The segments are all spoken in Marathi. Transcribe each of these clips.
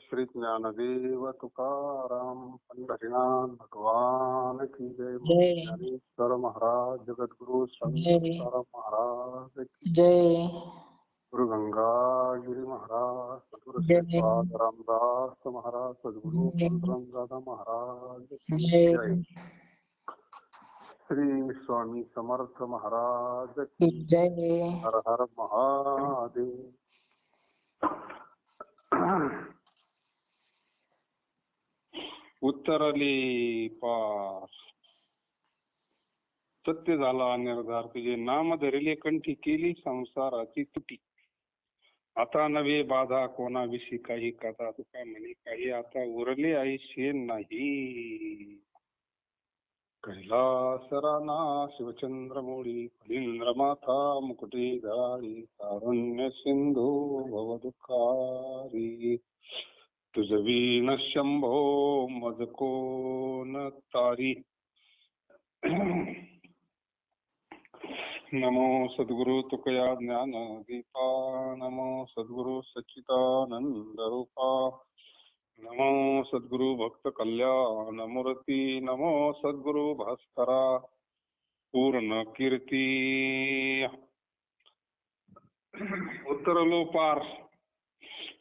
श्री ज्ञानदेव तुकाराम पंढरीनाथ भगवान की जय. जय ज्ञानेश्वर महाराज जगद्गुरु संत जय तुकाराम महाराज की जय गुरु गंगागिरी महाराज सद्गुरु जय श्रीपाद रामदास महाराज सद्गुरु जय पांडुरंगदादा महाराज की जय जय. श्री स्वामी समर्थ महाराज की जय. हर हर महादेव. उत्तरली पार सत्य झाला निर्धार तुझे नाम धरले कंठी केली संसाराची तुटी. आता नवे बाधा कोणाविषयी काही कथा तुका म्हणे काही आता उरले आहे शेण नाही. कैलास राणा शिवचंद्रमौळी फलिंद्र माथा मुकुटे जाळी तारुण्य सिंधू भव दुःखारी तुझ वीण शंभो मज कोण तारी. नमो सद्गुरु तुकया ज्ञान दीपा नमो सद्गुरु सच्चिदानंद रूपा नमो सद्गुरु भक्त कल्याण मूर्ती नमो सद्गुरु भास्करा पूर्ण कीर्ती. उतरलो पार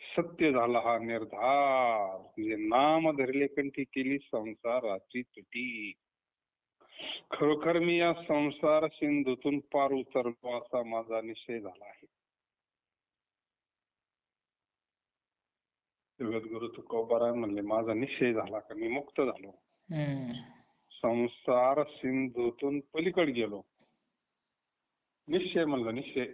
सत्य झाला हा निर्धार तुझे नाम धरले कंठी केली संसाराची तुटी. खरोखर मी या संसार सिंधूतून पार उतरलो असा माझा निश्चय झाला आहे. जगद्गुरु तुकोबाराय म्हणले माझा निश्चय झाला का मी मुक्त झालो. संसार सिंधूतून पलीकडे गेलो. निश्चय म्हणलं निश्चय.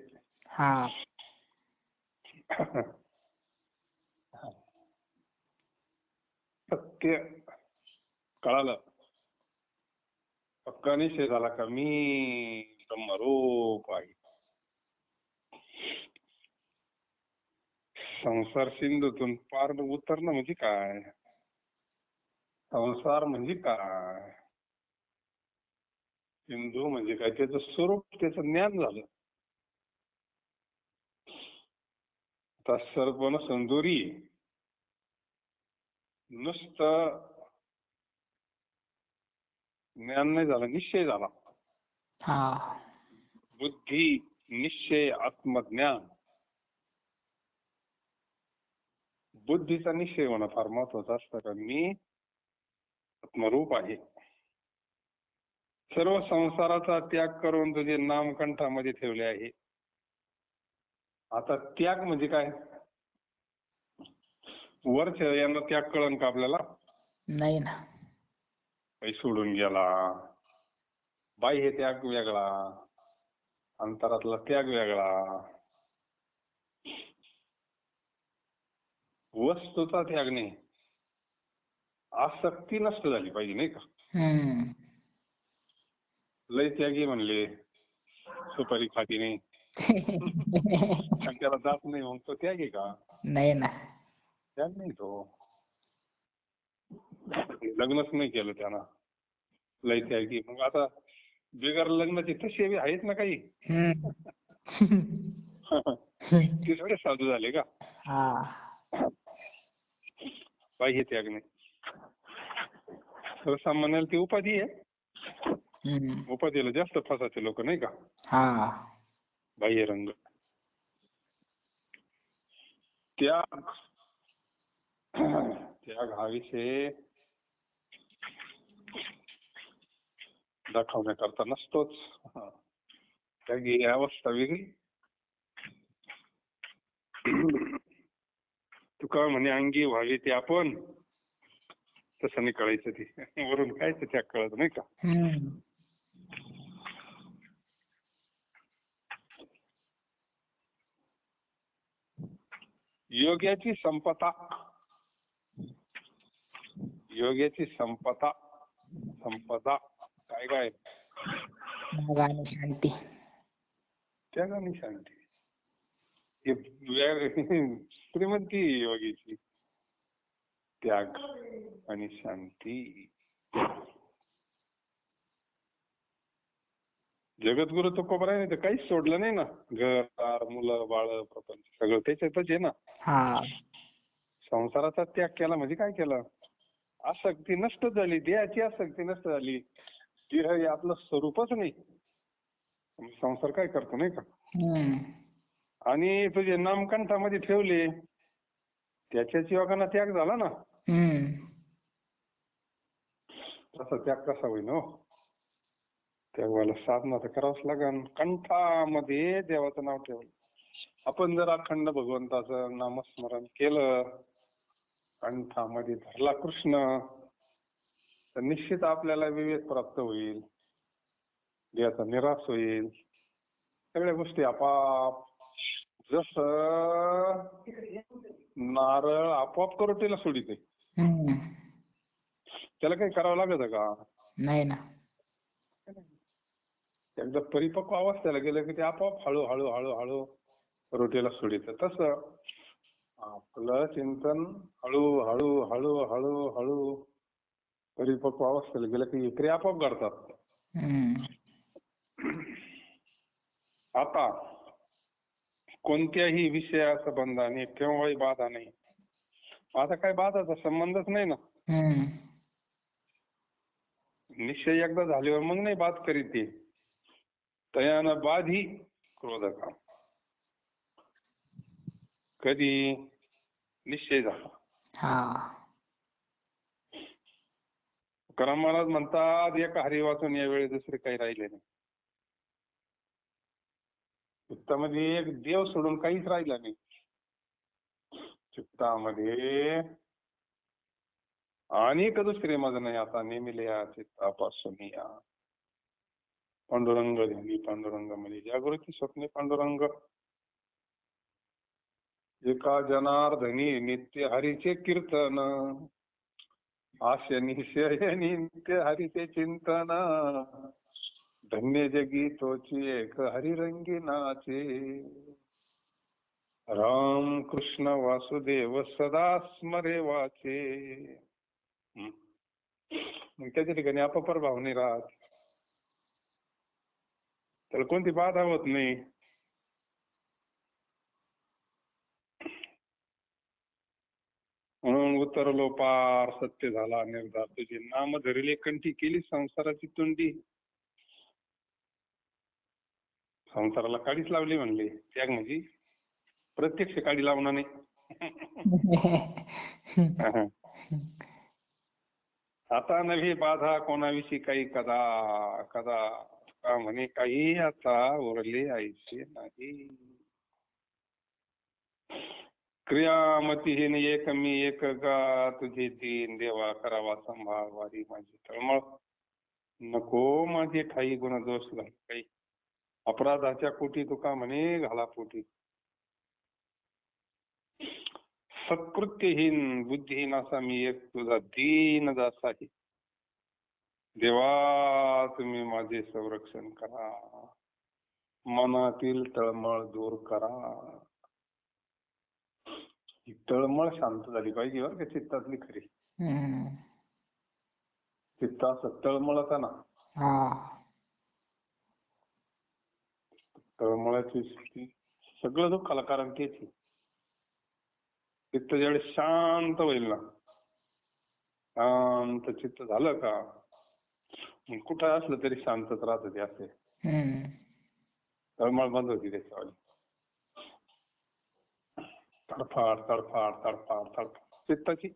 सत्य कळालं. पक्का निश्चय झाला का मी ब्रह्मरूप आहे. संसार सिंधूतून पार उतरणं म्हणजे काय, संसार म्हणजे काय, सिंधू म्हणजे काय, त्याचं स्वरूप त्याचं ज्ञान झालं. आता सर्पण संदुरी नुसतं ज्ञान नाही झालं, निश्चय झाला. बुद्धी निश्चय आत्मज्ञान. बुद्धीचा निश्चय होणं फार महत्वाचं असतं का मी आत्मरूप आहे. सर्व संसाराचा त्याग करून तुझे नाम कंठामध्ये ठेवले आहे. आता त्याग म्हणजे काय, वर्ष यांना त्याग कळन का आपल्याला, नाही ना. काही सोडून गेला, बाह्य त्याग वेगळा, अंतरातला त्याग वेगळा, वस्तूचा त्याग नाही. आसक्ती नष्ट झाली पाहिजे नाही का. लय त्यागी म्हणले सुपारी खाती नाही त्याला जात नाही मग तो त्याग आहे का, नाही ना, त्याग नाही तो. लग्नच नाही केलं त्यानं लय त्यागी. मग आता बिगर लग्नाचे तसे बी आहेत ना काही ते थोडे साधू झाले का. बाह्य त्याग नाही. सर्वसामान्याला ती उपाधी आहे. उपाधीला जास्त फसाचे लोक नाही का. बाह्य रंग. त्याग त्याग हा विषय दाखवण्याकरता नसतोच. त्याग ही अवस्था वेगळी. तुका म्हणे अंगी व्हावे ते आपण, तसं नाही कळायचं. ते वरून काय ते त्याग कळत नाही का. योग्याची संपदा, योग्याची संपदा, संपदा काय काय, शांती, त्याग आणि शांती. श्रीमंती योगीची त्याग आणि शांती. जगद्गुरु तुकोबाराय नाही तर काहीच सोडलं नाही ना. घर दार मुलं बाळ प्रपंच सगळं त्याच्यातच आहे ना. संसाराचा त्याग केला म्हणजे काय केलं? आसक्ती नष्ट झाली, देहाची आसक्ती नष्ट झाली. देह हे आपलं स्वरूपच नाही. संसार काय करतो नाही का? हम्म. आणि तुझे नाम कंठामध्ये ठेवले, त्याच्याच योगानं त्याग झाला ना. हम्म. तसा त्याग कसा होईल हो? त्यागवाला साधना तर करावंच लागेल. कंठामध्ये देवाचं नाव ठेवलं. आपण जर अखंड भगवंताचं नामस्मरण केलं, कंठामध्ये धरला कृष्ण, तर निश्चित आपल्याला विवेक प्राप्त होईल, देहाचा निराश होईल, सगळ्या गोष्टी आपाप. जसं नारळ आपोआप करोटीला सोडिते, हम्म. त्याला काही करावं लागतं का? नाही ना. एकदा परिपक्व अवस्थेला गेलं की ते आपोआप हळूहळू हळूहळू करोटीला सोडित. तसं आपलं चिंतन हळूहळू हळूहळू हळू परिपक्व अवस्थेला गेलं की क्रिया आपोआप घडतात. हम्म. आता कोणत्याही विषयाचं बंधन केव्हाही बाधा नाही. आता काय बाधाचा संबंधच नाही ना. हम्म. निश्चय एकदा झाल्यावर मग नाही बाध करीत ते. तयानं बाधी क्रोधका. कधी निश्चय झाला. हा. तुकाराम महाराज म्हणतात, एक हरी वाचून यावेळी दुसरे काही राहिले नाही. चित्तामध्ये एक देव सोडून काहीच राहिलं नाही. चित्तामध्ये अनेक दुसरे मज नाही. आता नेमिले या चित्तापासून या पांडुरंग ध्यानी पांडुरंग म्हणजे जागृती स्वप्ने पांडुरंग. एका जनार्दनी नित्य हरीचे कीर्तन, आस्य निश्चय नित्य हरीचे चिंतन, धन्य जगी तोची एक हरिरंगी नाचे. राम कृष्ण वासुदेव सदा स्मरे वाचे. मग त्याच्या ठिकाणी अपपर भाव नाही राहत, त्याला कोणती बाधा होत नाही. म्हणून उतरलो पार सत्य झाला निर्धार, तुझे नाम धरिले कंठी केली संसाराची तुंडी. संसाराला काडीच लावली म्हणले. त्याग म्हणजे प्रत्यक्ष काडी लावणं नाही. आता नव्हे बाधा कोणाविषयी काही कदा कदा, का म्हणे काही आता उरले ऐसे नाही. क्रियामतीहीन एक मी एक गा, तुझे तीन देवा करावा संभाळ वारी माझी तळमळ. नको माझे ठाई गुण दोष घाल काही, अपराधाच्या कोटी तुका म्हणे घाला पोटी. सत्कृत्यहीन बुद्धिहीन असा मी एक तुझा दीन दास आहे. देवा तुम्ही माझे संरक्षण करा, मनातील तळमळ दूर करा. ही तळमळ शांत झाली पाहिजे बरं का चित्तातली खरी. चित्त असं तळमळत ना, तळमळाची स्थिती सगळं दुःखाला कारण तेच आहे. चित्त ज्यावेळेस शांत होईल ना, शांत चित्त झालं का मग कुठं असलं तरी शांतच राहत ते. असे तळमळ बंद होती त्याच्यावाली. तडफाड तडफाड तडफाड तडफाड चित्ताची.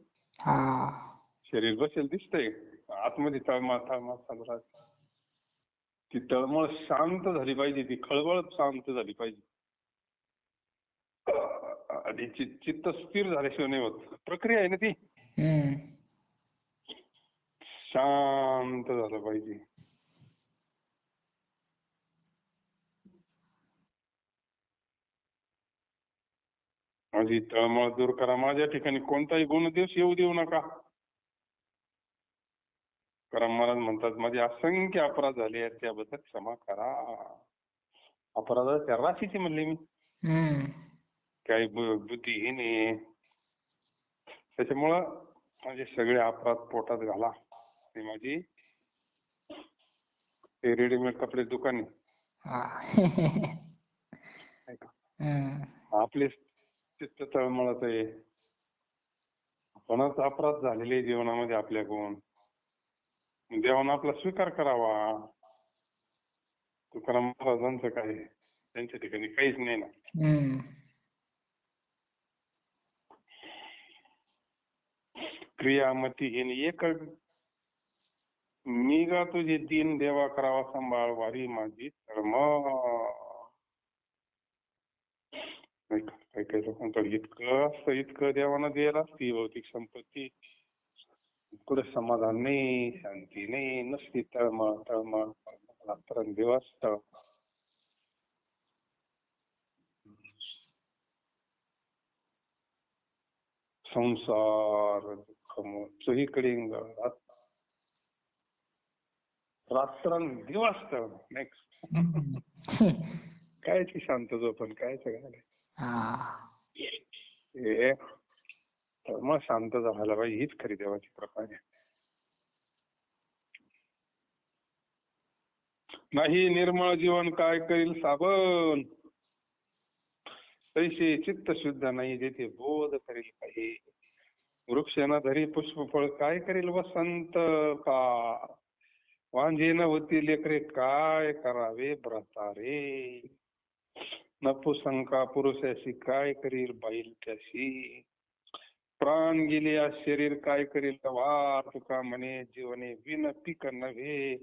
शरीर बसेल दिसतंय, आतमध्ये तळमळ तळमळ चालू राहते. ती तळमळ शांत झाली पाहिजे, ती खळबळ शांत झाली पाहिजे. आणि चित्त स्थिर झाल्याशिवाय नाही होत. प्रक्रिया आहे ना ती. शांत झालं पाहिजे. माझी तळमळ दूर करा, माझ्या ठिकाणी कोणताही गुणदोष येऊ देऊ नका. तुकाराम महाराज म्हणतात, माझे असंख्य अपराध झाले आहेत त्याबद्दल क्षमा करा. अपराधाच्या राशीची म्हणले मी, काही बुद्धिहीन आहे त्याच्यामुळं माझे सगळे अपराध पोटात घाला. ते माझी रेडीमेड कपडे दुकान आपले चित्त तळमळत आहे, कोणाचा अपराध झालेले जीवनामध्ये आपल्याकडून, देवानं आपला स्वीकार करावा. तुकाराम महाराजांचं काय, त्यांच्या ठिकाणी काहीच नाही ना. हम्म. क्रियामतीहीन एक मी गा तुझे दीन देवा करावा सांभाळ वारी माझी धर्म. काही काही लोकांकडे इतकं देवानं द्यायला असती भौतिक संपत्ती, कुठे समाधान नाही, शांती नाही, नसती तळमळ तळमळ तळमळ दिवस तळमळ. संसार दुःखमय चोहीकडे रात्रंदिवस तळमळ. नेक्स्ट कायची शांत झोपण, काय सगळं हे मग शांत झाला पाहिजे. हीच खरी देवाची कृपा आहे. नाही निर्मळ जीवन काय करील साबण, तैसे चित्त शुद्ध नाही जेथे बोध करील काही. वृक्ष न धरी पुष्प फळ काय करील वसंत का. वांझे न होती लेकरे काय करावे भ्रतारे. नपुसंका पुरुषाशी काय करील बाईल त्याशी. प्राण गेले या शरीर काय करील वार. तुका म्हणे जीवने विन पीक नव्हे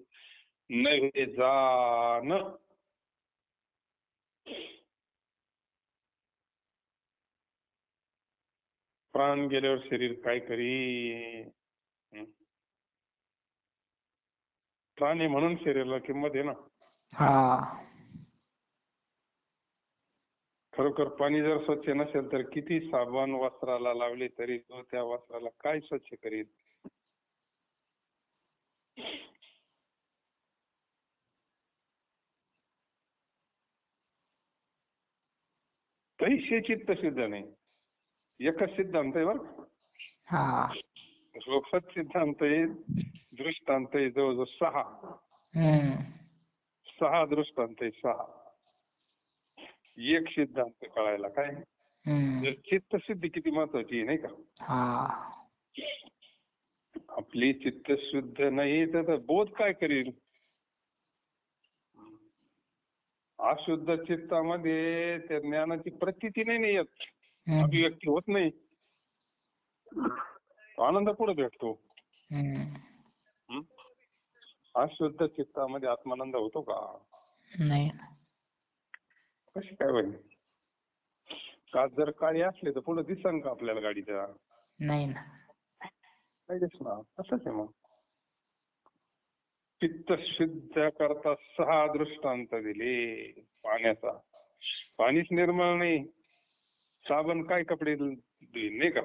नव्हे जान. प्राण गेल्यावर शरीर काय करी. प्राण आहे म्हणून शरीराला किंमत आहे ना. खरोखर पाणी जर स्वच्छ नसेल तर किती साबण वस्त्राला लावले तरी तो त्या वस्त्राला काय स्वच्छ करील. तैसे चित्त सिद्ध नाही. एकच सिद्धांत आहे बरं. रोखत सिद्धांत आहे, दृष्टांत आहे जवळजवळ 6. 6 दृष्टांत आहे 6. एक सिद्धांत कळायला काय. चित्त सिद्धी किती महत्वाची नाही का. आपली चित्त शुद्ध नाही तर बोध काय करील. अशुद्ध चित्तामध्ये त्या ज्ञानाची प्रतीती नाही येत, अभिव्यक्ती होत नाही. आनंद कुठे भेटतो. अशुद्ध चित्तामध्ये आत्मानंद होतो का. नाही. कशी काय होईल. काच जर काळी असले तर पुढे दिसन का आपल्याला गाडीच्या. नाही ना. काय दिसणार. तसंच आहे मग. चित्त शुद्ध करता 6 दृष्टांत दिले. पाण्याचा, पाणीच निर्मळ नाही, साबण काय कपडे धुईल नाही का.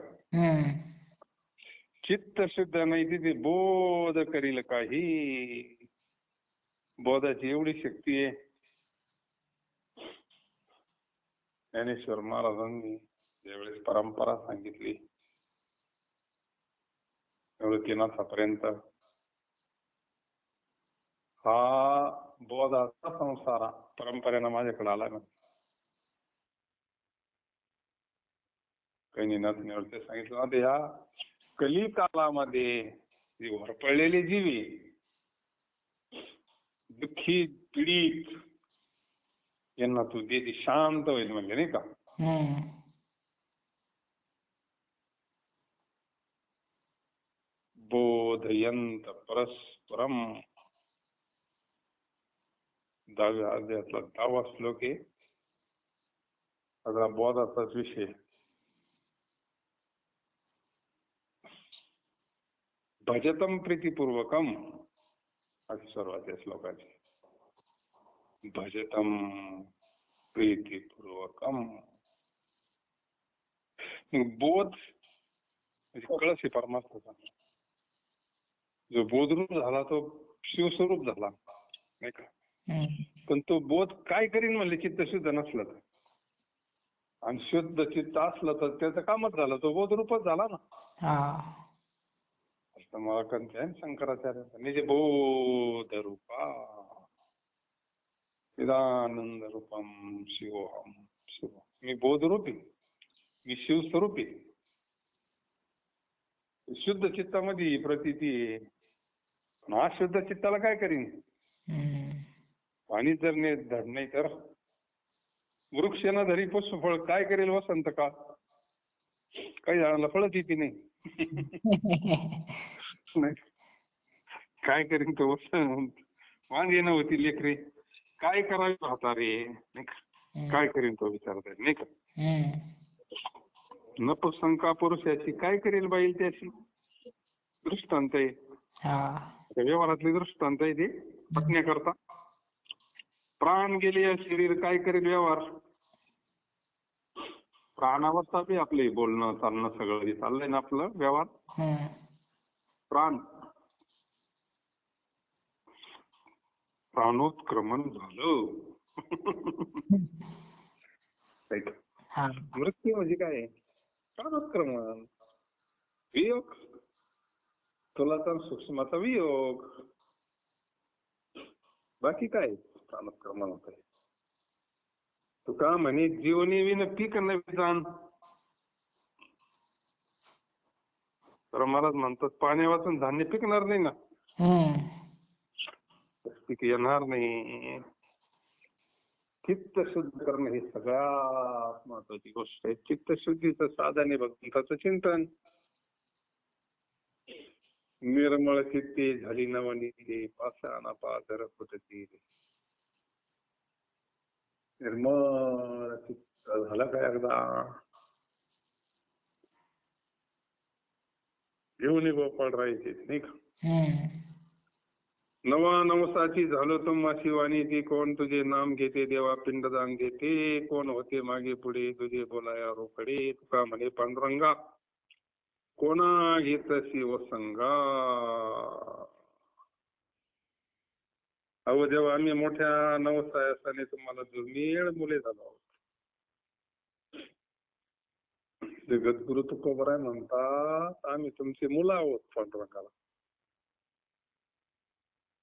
चित्त शुद्ध नाही तिथे बोध करील काही. बोधाची एवढी शक्ती आहे. ज्ञानेश्वर महाराजांनी ज्यावेळेस परंपरा सांगितली निवृत्तीनाथापर्यंत, हा बोधाचा संसार परंपरेनं माझ्याकडे आला ना. कैनीनाथ निवृत्ती सांगितलं ना, या कलिकालामध्ये जी होरपळलेली जीवी दुःखी पीडित यांना तू दे शांत होईल म्हणजे नाही का. बोधयंत परस्परम 10व्या अध्यायातला 10वा श्लोक आहे. सगळा बोधाचाच विषय. भजतम प्रीतिपूर्वकम अशी सुरुवात आहे श्लोकाची. भजतम प्रीतिपूर्वकम. बोध म्हणजे कळस आहे परमार्थाचा. जो बोधरूप झाला तो शिवस्वरूप झाला नाही का. पण तो बोध काय करीन म्हणले चित्त शुद्ध नसलं तर. आणि शुद्ध चित्त असलं तर त्याचं कामच झालं, तो बोधरूपच झाला ना. असं मला कंथे शंकराचार्य निजे बोध रूपा चिदानंद रूपम शिवोहम शिव. मी बोधरूपी, मी शिवस्वरूपी. शुद्ध चित्तामध्ये ही प्रतीती आहे. पण अशुद्ध चित्ताला काय करीन? हम्म. पाणी जर धड नाही तर वृक्ष न धरी पुष्पफळ काय करेल वसंत काळ? काही झाडाला फळच येते नाही. नाही. काय करीन तो वसंत? वांगे नव्हती लेकरे काय करावे म्हातारे, नाही का? काय करीन तो विचारताय नाही का? हम्म. नपुसंका पुरुषाची काय करेल बाईल त्याची? दृष्टांत आहे. हा. व्यवहारातले दृष्टांत आहे ते पटण्याकरता. प्राण गेले या शरीर काय करेल व्यवहार? प्राणावर चालू आहे आपले बोलणं चालणं सगळं जे चाललंय ना आपलं व्यवहार. हम्म. प्राण प्राणोत्क्रमण झालं. हा. मृत्यू म्हणजे काय? प्राणोत्क्रमण. वियोग तुला तर सूक्ष्माचा वियोग. बाकी काय प्राणोत्क्रमण होत आहे. तुका म्हणे जीवनी विन पीक नव्हे जाण. तर महाराज म्हणतात पाण्या वाचून धान्य पिकणार नाही ना. हम्म. पीक येणार नाही. चित्त शुद्ध करणं ही सगळ्यात महत्वाची गोष्ट आहे. चित्त शुद्धीचं साधन आहे भगवंताचं चिंतन. निर्मळ चित्ते झाली नवनीते पाषाणा पाझर फुटती. निर्मळ चित्त झालं काय एकदा घेऊन गोपाळ राहायचे नाही का? नवा नवसाची झालो तुम्हाशी वाणी ती कोण तुझे नाम घेते देवा पिंडदान देते. कोण होते मागे पुढे तुझे बोलाया रोकडे. तुका म्हणे पांडुरंगा कोणा घेतशी वसंगा. अहो जेव्हा आम्ही मोठ्या नवसायाने तुम्हाला दुर्मिळ मुले झालो. जगद्गुरु तुकोबराय म्हणतात आम्ही तुमची मुलं आहोत पांडुरंगाला.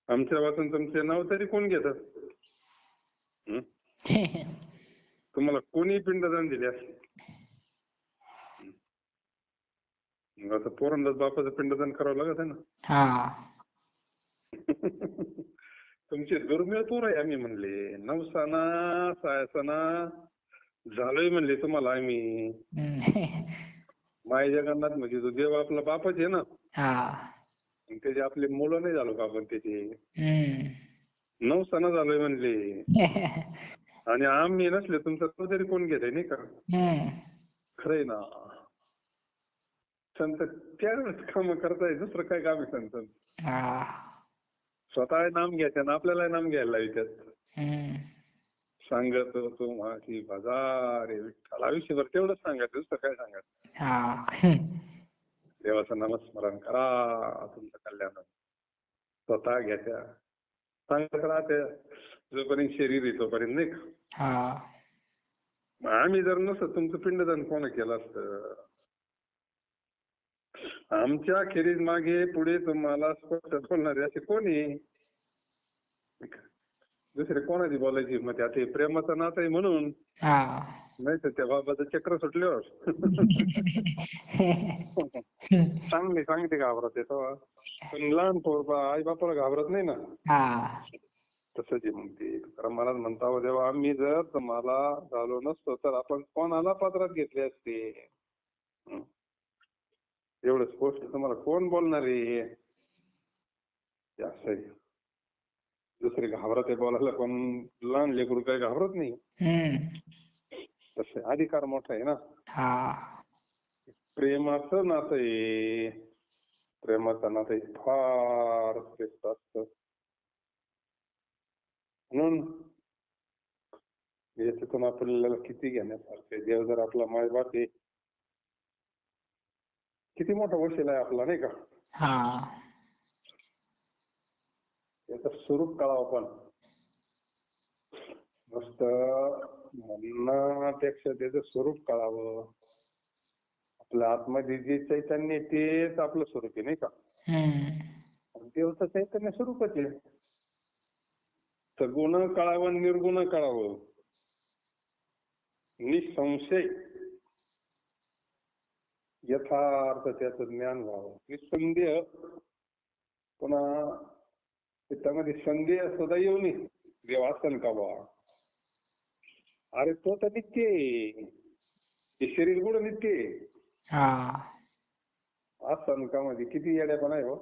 आमच्या वाचून तुमचे नाव तरी कोण घेत? तुम्हाला कोणी पिंडदान दिले असे? मग आता पोरांनाच बापाचं पिंडदान करावं लागत आहे ना. तुमचे दुर्मिळ पोर आहे आम्ही म्हणले. नवसाना सायसना झालोय म्हणले तुम्हाला आम्ही. माय जगन्नाथ म्हणजे तो देव आपला बापच आहे ना. त्याचे आपले मुलं नाही झालो का आपण त्याचे. नवसाना झालोय म्हणले. आणि आम्ही नसले तुमचा तो तरी कोण घेत नाही का? खरंय ना. संत त्यावेळेस काम करताय दुसरं काय काम आहे संत? स्वतः नाम घ्यायचं ना आपल्याला नाम घ्यायला लावायच्यात. सांगतो तू माझी बाजारे विठ्ठल. आयुष्यभर तेवढंच सांगायचं दुसरं काय सांगायचं? देवाचं नामस्मरण करा तुमचं कल्याण. स्वतः घ्यायच्या सांगत राहते जोपर्यंत शरीर आहे तोपर्यंत नाही का? आम्ही जर नसत तुमचं पिंडदान कोण केलं असतं? आमच्या खेरीज मागे पुढे तुम्हाला स्पष्ट बोलणारे असे कोणी? दुसरे कोणाची बोलायची? मग आता प्रेमाचं नातं आहे म्हणून. नाही तर त्या बाबाचं चक्र सुटल्यावर चांगले घाबरत तेव्हा. पण लहान पोर आई बापाला घाबरत नाही ना. तसंच आहे मग ते. महाराज म्हणता जेव्हा आम्ही जर तुम्हाला झालो नसतो तर आपण कोणाला पात्रात घेतले असते? एवढंच गोष्ट तुम्हाला कोण बोलणार आहे? असं आहे. दुसरे घाबरत आहे बोलायला पण लहान लेकरू काही घाबरत नाही. तसं अधिकार मोठा आहे ना. प्रेमाचं नातं आहे. प्रेमाचं नातं फार श्रेष्ठ असतं. म्हणून याच्यातून आपल्याला किती घेण्यासारखं. देव जर आपला मायबाप आहे किती मोठा वशील आहे आपला नाही का? याचं स्वरूप कळावं पण नुसतं म्हणण्यापेक्षा त्याचं स्वरूप कळावं. आपल्या आतमध्ये जे चैतन्य तेच आपलं स्वरूप आहे नाही का? देवचं चैतन्य स्वरूपच आहे. सगुण कळावं निर्गुण कळावं. निसंशय यथार्थ त्याचं ज्ञान व्हावं. निसंदेह, पुन्हा त्यामध्ये संदेह सुद्धा येऊ नये. देव असन का बा? अरे तो तर नित्य आहे. हे शरीर कुठं नित्य आहे? हा असन का मध्ये किती येड्यापणा आहे हो.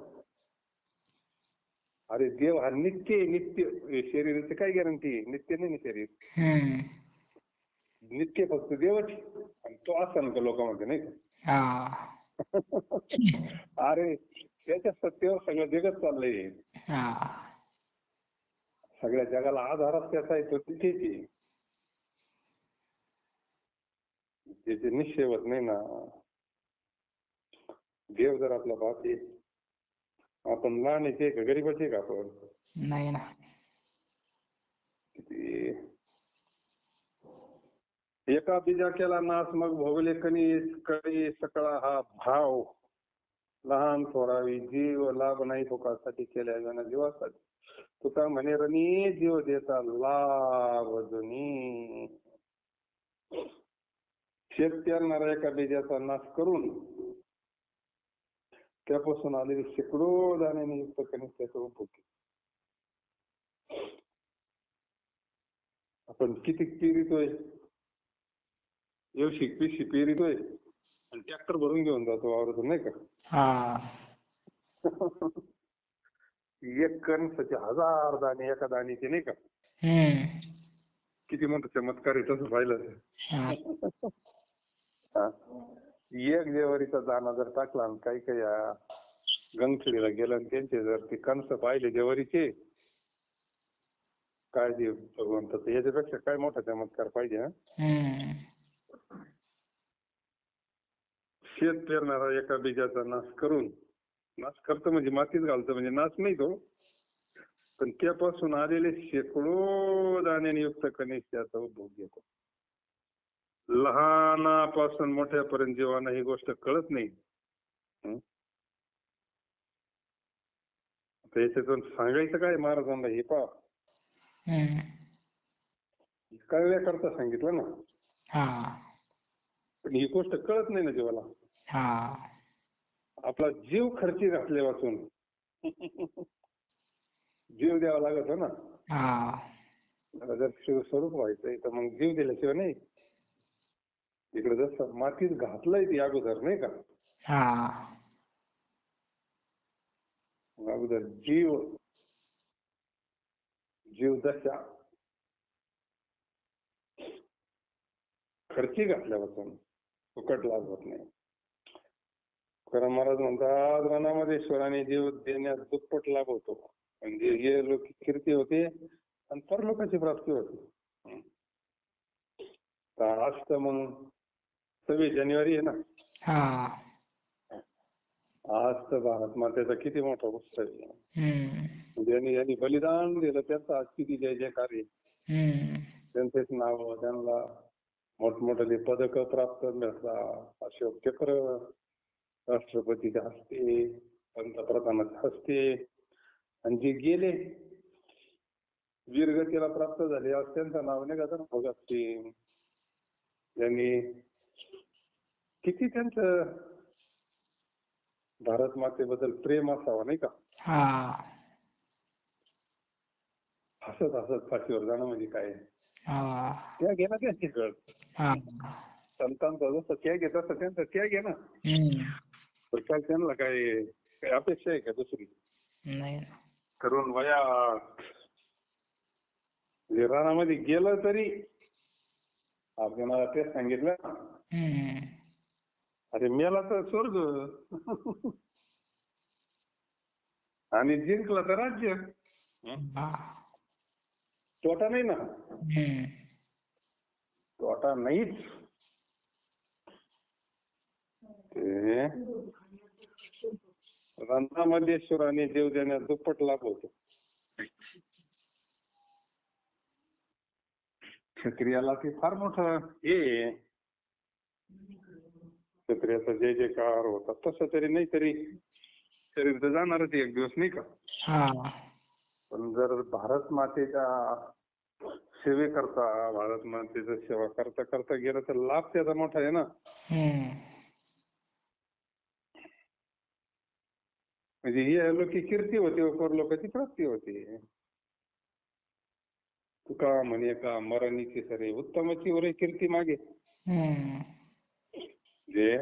अरे देव हा नित्य आहे, नित्य. हे शरीराची काय गॅरंटी आहे? नित्य नाही ना शरीर. हम्म नित्य फक्त देवच आहे. आणि तो असन का लोकांमध्ये, नाही का? हा अरे त्याच्या सत्तेवर सगळं जगत चाललंय. हा सगळ्या जगाला आधारच त्याचा आहे, तो तिथेच आहे. त्याचे निश्चय होत नाही ना. देव जर आपला बाप आहे, आपण लहानाचे का गरीबाचे का आपण? नाही ना. किती एका बीजा केला नाश मग भोगले कणी सकळा हा भाव. लहान थोरावी जीव लाभ नाही भोकासाठी केल्या जाणं जीवासाठी. तुका म्हणे रणी जीव देता लाभ जुनी. शेत पेरणारा एका बीजाचा नाश करून त्यापासून आलेले शेकडो दाण्याने युक्त कणीस त्याचं उपभोग. आपण किती पेरितोय, एवढी पिशी पेरितोय आणि ट्रॅक्टर भरून घेऊन जातो वावरातून, नाही का? हा एक कणसाचे 1000 दाणे एका दाण्याचे, नाही का? किती मोठं चमत्कार आहे तसं पाहिलं तर. हा. एक जेवारीचा दाणा जर टाकला आणि काही काही गंगखेडीला गेला आणि त्यांचे जर ते कणस पाहिले जेवारीचे, काय जे भगवंत, याच्यापेक्षा काय मोठा चमत्कार पाहिजे. हा. शेत पेरणारा एका बीजाचा नाश करून, नाश करतो म्हणजे मातीत घालतो म्हणजे नाश नाही तो, पण त्यापासून आलेले शेकडो दाण्याने युक्त कणीस त्याचा उपभोग घेतो. लहानापासून मोठ्यापर्यंत जीवांना ही गोष्ट कळत नाही. याच्यातून सांगायचं काय महाराजांना? हे पहा, कळण्याकरता सांगितलं ना, पण ही गोष्ट कळत नाही ना जीवाला. आपला जीव खर्ची घातल्यापासून जीव द्यावा लागत ना. जर शिवस्वरूप व्हायचंय तर मग जीव दिल्याशिवाय नाही. इकडे जसं मातीत घातलंय ती अगोदर, नाही का? अगोदर जीव दशा खर्ची घातल्यापासून फुकट लाभ होत नाही. खरं महाराज म्हणतात, रणामध्येश्वराने जीव देण्यात दुप्पट लाभ होतो. म्हणजे हे लोक कीर्ती होते आणि परलोकाची प्राप्ती होती. आज तर मग 26 जानेवारी आहे ना, आज तर भारत मातेचा किती मोठा उत्सव आहे. ज्यांनी बलिदान दिलं त्यांचा आज किती जय जयकार आहे. त्यांचेच नाव, त्यांना मोठमोठे पदक प्राप्त मिळतात. अशोक चक्र राष्ट्रपतीच्या हस्ते, पंतप्रधानाच्या हस्ते. आणि जे गेले वीरगतीला प्राप्त झाले आज त्यांचं नाव नाही का? भगत सिंग यांनी किती त्यांचं भारत मातेबद्दल प्रेम असावं, नाही का? हसत हसत फाशीवर जाणं म्हणजे काय? त्या घे ना त्यांची कळ. संतांचा जसं त्याग घेत असं त्यांचा त्याग घे ना. काय त्यांना काय अपेक्षा आहे का दुसरी? करून वयात रानामध्ये गेलं तरी आपल्याला तेच सांगितलं, अरे मेला तर स्वर्ग आणि जिंकला तर राज्य. तोटा नाही ना, तोटा नाहीच. ते रणामध्येश्वराने जीव देण्यात दुप्पट लाभ होतो. क्षत्रियाला ते फार मोठं हे, क्षत्रियाचा जय जयकार होता. तसं तरी नाही तरी शरीर तर जाणारच एक दिवस, नाही का? पण जर भारत मातेच्या सेवेकरता, भारत मातेचा सेवा करता करता गेलं तर लाभ त्याचा मोठा आहे ना. म्हणजे ही लोकी कीर्ती होती व लोकांची प्राप्ती होती. तुका म्हणे का मरणीची सरे उत्तमाची वरे कीर्ती मागे. हम्म. जे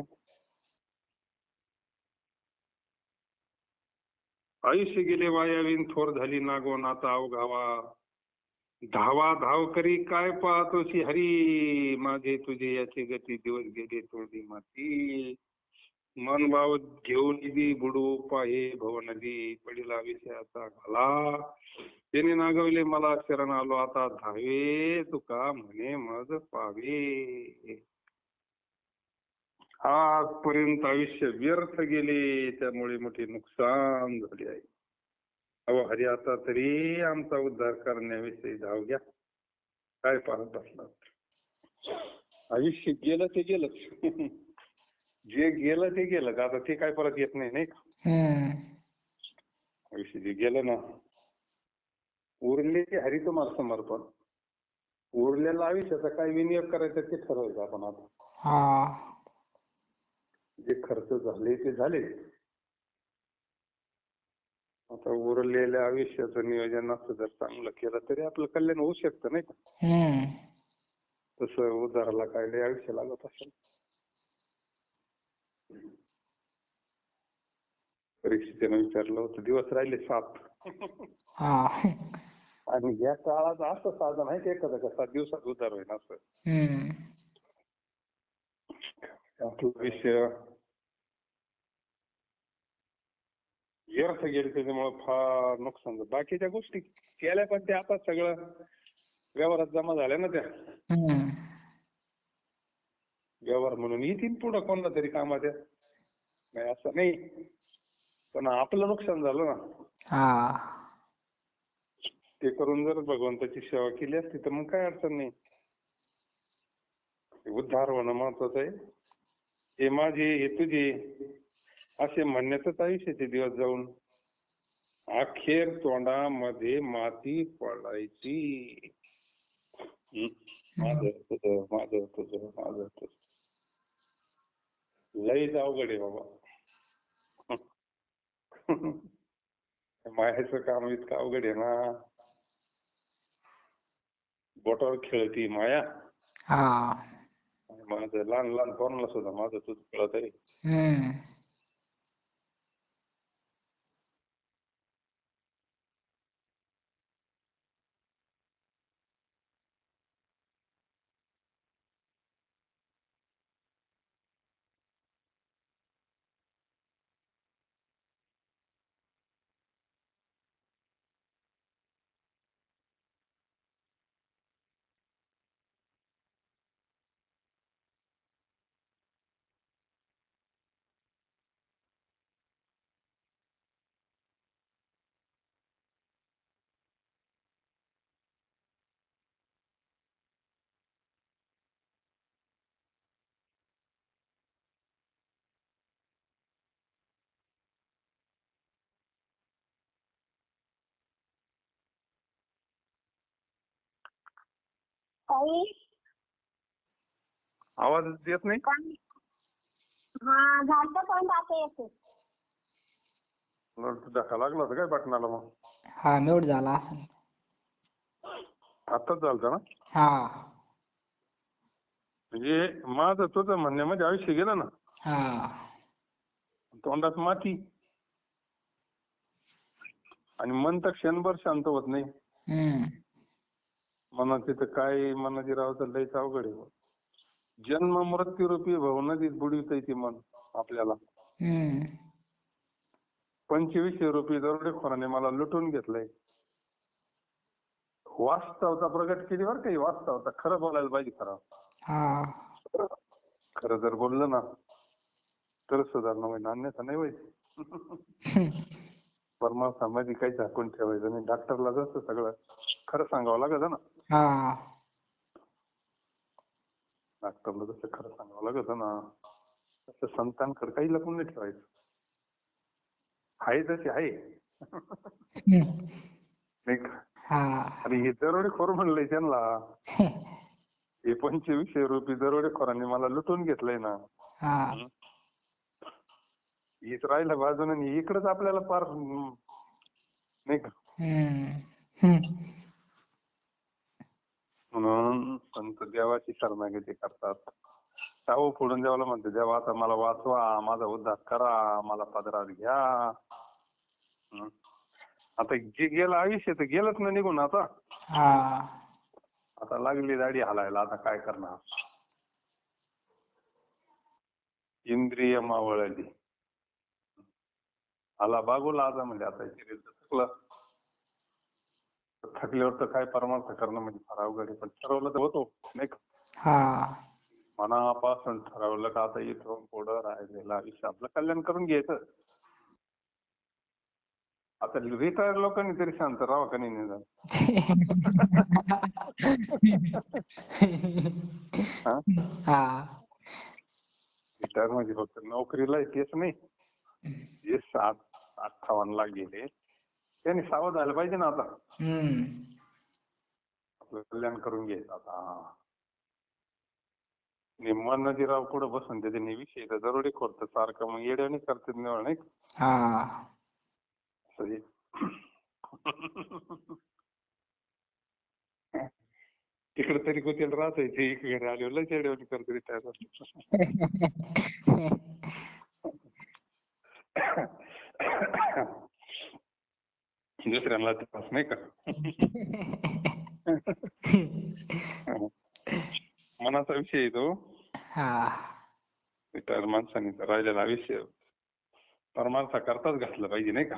आयुष्य गेले वायावीन थोर झाली नागोन आता अवघावा. धावा धाव करी काय पाहतोशी हरी माझे तुझे याचे गती दिवस गेले तोडी माती. मन भाव घेऊन निधी बुडू पाहे भव नदी पडिला विषयाचा घाला. त्याने नागवले मला शरण आलो आता धावे तुका म्हणे मज पावे. आजपर्यंत आयुष्य व्यर्थ गेले त्यामुळे मोठे नुकसान झाले आहे. अहो हरी आता तरी आमचा उद्धार करण्याविषयी धाव घ्या. काय पाहत बसलात. आयुष्य गेलं ते गेलंच. जे गेलं ते गेलं. आता ते काय परत येत नाही, नाही का. हम्म. आयुष्य जे गेलं ना उरले ते हरी तुम्हाला समर्पण. उरलेला आयुष्याचा काय विनियोग करायचा ते ठरवायचं आपण आता. हा. जे खर्च झाले ते झाले. आता उरलेल्या आयुष्याचं नियोजन असं जर चांगलं केलं तरी आपलं कल्याण होऊ शकतं, नाही का. हम्म. तसं उद्धाराला काय लय आयुष्य लागत असेल. परीक्षेने विचारलं होतं दिवस राहिले 7. हा. आणि या काळात असं साधन आहे की एखादं का 7 दिवसात उद्धार होईल असं. हम्म. आपलं आयुष्य व्यर्थ गेले त्याच्यामुळे फार नुकसान झालं. बाकीच्या गोष्टी केल्या पण त्या आता सगळं व्यवहारात जमा झाल्या ना त्या. हम्म. व्यवहार म्हणून येतील पुढं कोणाला तरी कामात. नाही असं नाही पण आपलं नुकसान झालं ना. हा. ते करून जर भगवंताची सेवा केली असती तर मग काय अडचण नाही. उद्धार होणं महत्वाचं आहे. हे माझे हे तुझे असे म्हणण्यातच आयुष्याचे दिवस जाऊन अखेर तोंडामध्ये माती पडायची. माझं तुझं माझं तुझं माझं तुझं लईच अवघड आहे बाबा. मायाचं काम इतकं अवघड आहे ना. बोटावर खेळती माया. हा. माझं लहान लहान पोरांना सुद्धा माझं तुझं कळत आहे. हम्म. ताई आवाज येत नाही. हा झालं पण आता येते. धक्का लागला होता काय बटनाला मग. हा म्यूट झाला असेल. आताच झालता ना. हा. म्हणजे माझं तुझं म्हणण्यामध्ये आयुष्य गेलं ना. हा. तोंडात माती आणि मन तर क्षणभर शांत होत नाही. हम्म. मनात तिथं काय मनाची राव तर लयच अवघड आहे. जन्म मृत्यू रूपी भवनदीत बुडविता येते मन आपल्याला. हम्म. 2500 रुपये दरोडेखोराने मला लुटून घेतलंय. वास्तवता प्रगट केली बरं काही. वास्तवता खरं बोलायला पाहिजे. खरं हा. खरं जर बोललं ना तर सुधारणा होईल. अन्यथा नाही व्हायचं. परमार्थामध्ये काही झाकून ठेवायचं नाही. डॉक्टरला जसं सगळं खरं सांगावं लागत ना. हा. डॉक्टरला जसं खरं सांगावं लागत ना तसं संतांकडे काही लपून नाही ठेवायचं. आहे तसे आहे. नाही का. हा. आणि हे दरोडेखोर म्हणलंय त्यांना. हे 2500 रुपये दरोडेखोरांनी मला लुटून घेतलंय ना. हा. हीच राहिलं बाजून आणि इकडंच आपल्याला पार नाही का. म्हणून संत देवाची शरणागती करतात. शाहू फोडून देवाला म्हणते, देवा आता मला वाचवा, माझा उद्धार करा, मला पदरात घ्या. हं. आता जे गेलं आयुष्य तर गेलंच ना निघून. आता आता लागली दाढी हालायला, आता काय करणार. इंद्रिय मावळली, आला बागोला आता म्हणजे आता शरीर थकलं. थकल्यावर तर काय परमार्थ करणं म्हणजे फार अवघड आहे. पण ठरवलं तर होतो नाही का. मनापासून ठरवलं का आता इथून पुढं राहिलेलं आयुष्य आपलं कल्याण करून घ्यायचं. आता रिटायर लोकांनी तरी शांत राहावं का नाही निदान. रिटायर म्हणजे फक्त नोकरीला तेच नाही, जे 58 ला गेले त्यांनी सावध झालं पाहिजे ना. आता आपलं कल्याण करून घ्यायचं. आता निम्मा नदीराव पुढे बसून त्याचे विषय तर दरोडे खोरत सारखं मग येड्याने करतात नाही का. तिकडे तरी होतील राहत ते इकडे आले लय येड्याने करत रिटायर. दुसऱ्यांना त्रास नाही का. मनाचा विषय आहे तो. रिटायर माणसाने राहिलेला आयुष्य परमार्थ करताच घातलं पाहिजे नाही का.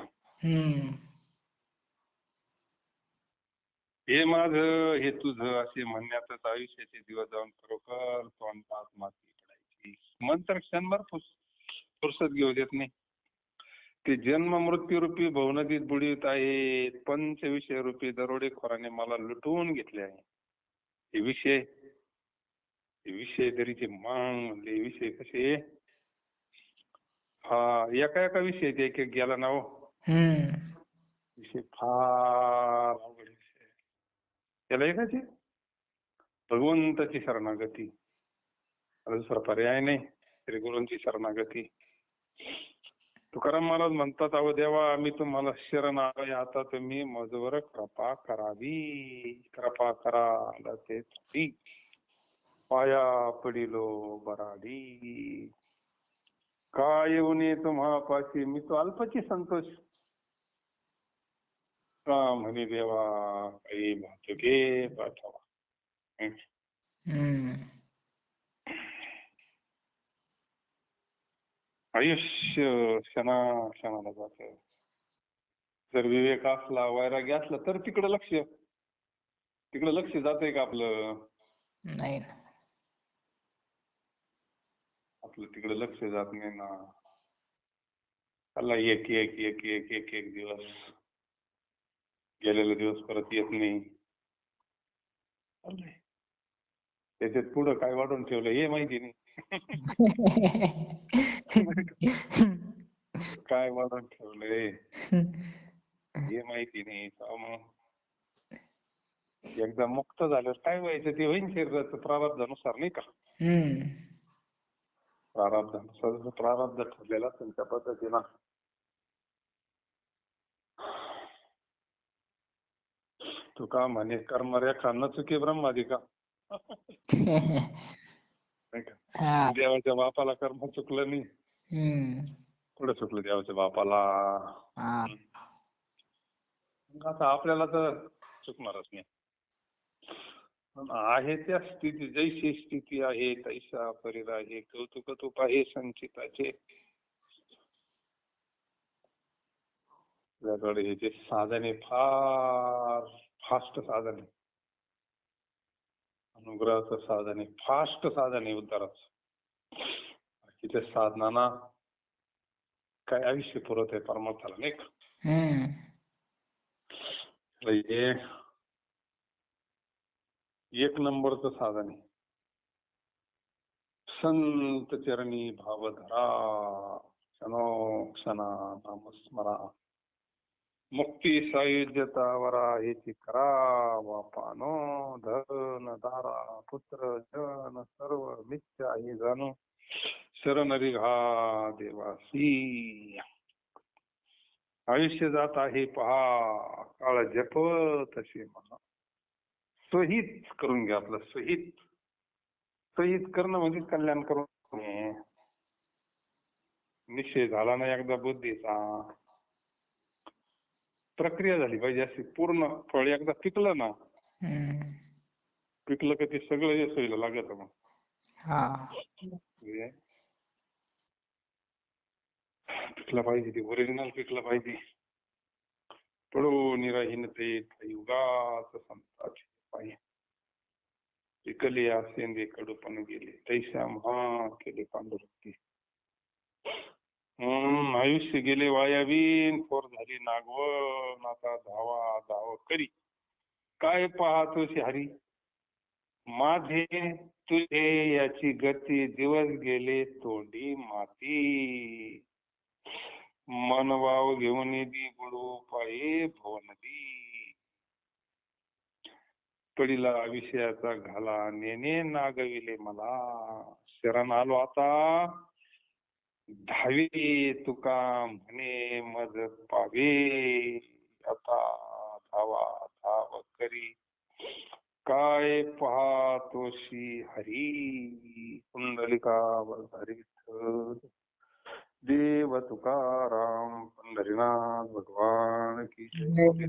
हे माझं हे तुझं असे म्हणण्यातच आयुष्याचे दिवस जाऊन खरोखर तोंडात माती पडायची. मन तर क्षणभर फुरसत घेऊ देत नाही. ते जन्म मृत्यू रूपी भवनदीत बुडीत आहेत. पंचविषय रूपी दरोडेखोराने मला लुटवून घेतले आहे. हे विषय तरीचे मांग म्हणले विषय कसे. एका एका विषयात एक एक गेला ना हो. विषय फार अवघड विषय. त्याला एकाची भगवंताची शरणागती, दुसरा पर्याय नाही. श्री गुरूंची शरणागती. तुकाराम महाराज म्हणतात, अहो देवा मी तुम्हाला शरण आलोय, आता तुम्ही माझवर कृपा करावी. कृपा करा ते पाया पडिलो बराडी. काय येऊन तुम्हापाशी मी तो अल्पची संतोष. का म्हणे देवा काही भातुके पाठवा. आयुष्य क्षणाला जात. जर विवेक असला, वैराग्य असला तर तिकडे लक्ष जातंय का आपलं. नाही. आपलं तिकडे लक्ष जात नाही ना. त्याला एक एक एक एक एक एक दिवस गेलेले दिवस परत येत नाही. त्याच्यात पुढं काय वाढून ठेवलं हे माहिती नाही. काय वाढून ठेवलंय हे माहिती नाही. एकदा मुक्त झाल्यावर काय व्हायचं ते होईन शरीराचं प्रारब्धानुसार नाही का. प्रारब्ध ठरलेला त्यांच्या पद्धतीनं. तुका म्हणे कर्मरेखा न चुके ब्रह्मादिका. देवाच्या बापाला कर्म चुकलं नाही. कुठं चुकलं देवाच्या बापाला. आता आपल्याला तर चुकणारच नाही. आहे त्या स्थिती, जैशी स्थिती आहे तैसा परीर आहे. कौतुक तुप आहे संचिताचे. आपल्याकडे हे जे साधन आहे फार फास्ट साधन आहे. अनुग्रहाचं साधन आहे, फास्ट साधन आहे उद्धाराचं. बाकीच्या साधनांना काय आयुष्य पुरत आहे परमार्थाला नाही का. हे एक नंबरचं साधन आहे. संत चरणी भाव धरा, क्षणोक्षणा नामस्मरा. मुक्ती सायुज्यता वरा हेची करा. बापानो धन दारा पुत्र जन सर्व मिथ्या हे जाणू. शरण घा देवासी. आयुष्य जात आहे पहा काळ जपत असे म्हणा. स्वहित करून घ्या आपलं स्वहित. स्वहित करणं म्हणजे कल्याण करून घेणे. निश्चय झाला ना एकदा बुद्धीचा, प्रक्रिया झाली पाहिजे अशी. पूर्ण फळ एकदा पिकलं ना, पिकलं का ते सगळं यश व्हायला लागत मग. म्हणजे पिकलं पाहिजे, ते ओरिजिनल पिकलं पाहिजे. पडो निराहीनते युगात संताची पायी. पिकले असेंदे कडूपण गेले तैशा महा केले पांडुरंगी. आयुष्य गेले वायावीन, थोर झाली नागवण. आता धावा धाव करी काय पाहतोशी हरी. माझे तुझे याची गती, दिवस गेले तोंडी माती. मनवाव घेऊन दी गुडू पाये भवनदी. पडिला विषयाचा घाला, नेने नागविले मला. शरण आलो आता धावे, तुका म्हणे मज पावे. आता धावा धाव करी काय पाहतोशी हरी. पुंडलिकावर विठ्ठल देव तुकाराम पंढरीनाथ भगवान की जय.